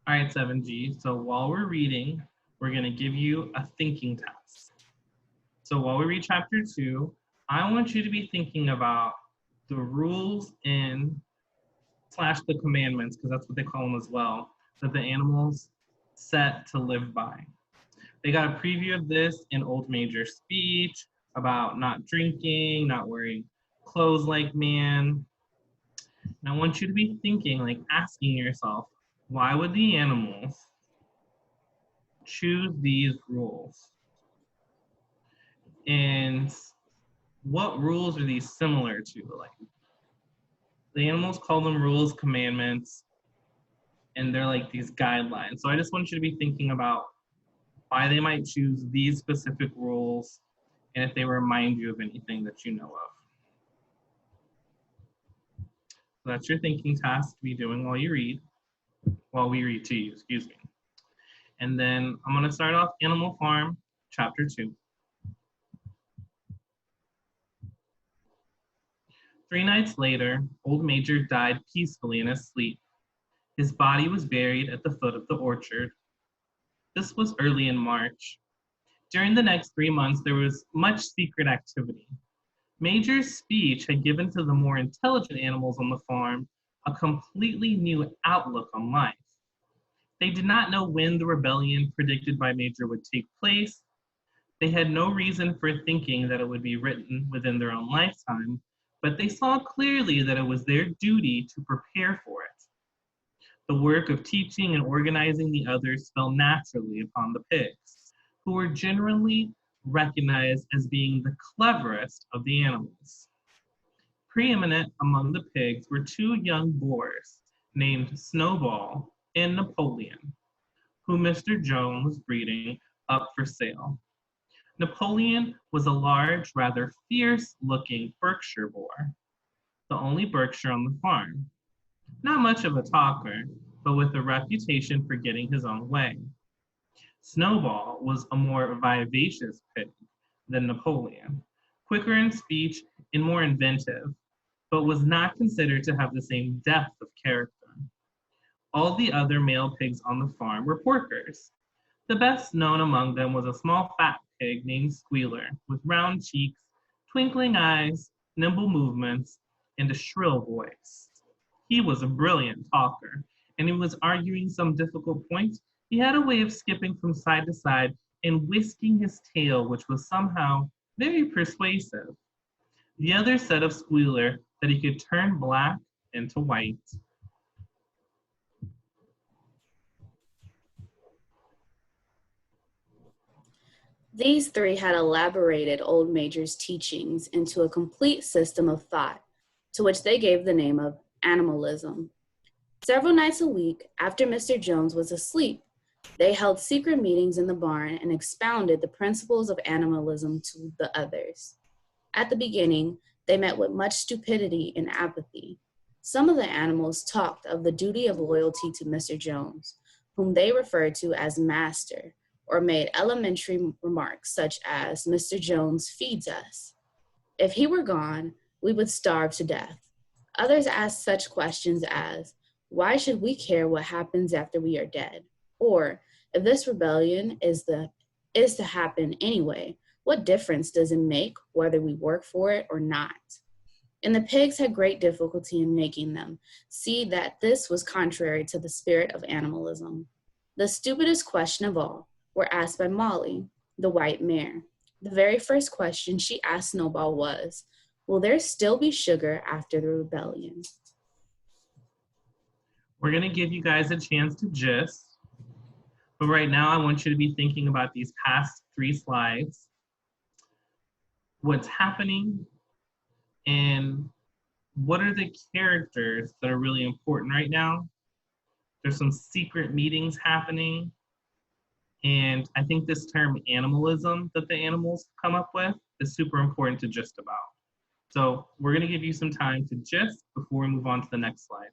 All right, 7G. So while we're reading, we're going to give you a thinking task. So while we read chapter 2, I want you to be thinking about the rules in / the commandments, because that's what they call them as well, that the animals set to live by. They got a preview of this in Old Major's speech about not drinking, not wearing clothes like man. And I want you to be thinking, like asking yourself, why would the animals choose these rules? And what rules are these similar to? Like, the animals call them rules, commandments, and they're like these guidelines. So I just want you to be thinking about why they might choose these specific rules and if they remind you of anything that you know of. So that's your thinking task to be doing while we read to you, excuse me. And then I'm gonna start off Animal Farm, chapter 2. 3 nights later, Old Major died peacefully in his sleep. His body was buried at the foot of the orchard. This was early in March. During the next 3 months, there was much secret activity. Major's speech had given to the more intelligent animals on the farm a completely new outlook on life. They did not know when the rebellion predicted by Major would take place. They had no reason for thinking that it would be written within their own lifetime, but they saw clearly that it was their duty to prepare for it. The work of teaching and organizing the others fell naturally upon the pigs, who were generally recognized as being the cleverest of the animals. Preeminent among the pigs were 2 young boars named Snowball and Napoleon, who Mr. Jones was breeding up for sale. Napoleon was a large, rather fierce-looking Berkshire boar, the only Berkshire on the farm. Not much of a talker, but with a reputation for getting his own way. Snowball was a more vivacious pig than Napoleon, quicker in speech and more inventive, but was not considered to have the same depth of character. All the other male pigs on the farm were porkers. The best known among them was a small fat pig named Squealer, with round cheeks, twinkling eyes, nimble movements, and a shrill voice. He was a brilliant talker, and he was arguing some difficult point. He had a way of skipping from side to side and whisking his tail, which was somehow very persuasive. The others said of Squealer that he could turn black into white. These 3 had elaborated Old Major's teachings into a complete system of thought, to which they gave the name of Animalism. Several nights a week, after Mr. Jones was asleep, they held secret meetings in the barn and expounded the principles of animalism to the others. At the beginning, they met with much stupidity and apathy. Some of the animals talked of the duty of loyalty to Mr. Jones, whom they referred to as Master, or made elementary remarks such as, "Mr. Jones feeds us. If he were gone, we would starve to death." Others asked such questions as, "Why should we care what happens after we are dead?" Or, "If this rebellion is to happen anyway, what difference does it make whether we work for it or not?" And the pigs had great difficulty in making them see that this was contrary to the spirit of animalism. The stupidest question of all were asked by Molly, the white mare. The very first question she asked Snowball was, "Will there still be sugar after the rebellion?" We're gonna give you guys a chance to gist, but right now I want you to be thinking about these past 3 slides, what's happening, and what are the characters that are really important right now. There's some secret meetings happening, and I think this term animalism that the animals come up with is super important to gist about. So we're gonna give you some time to gist before we move on to the next slide.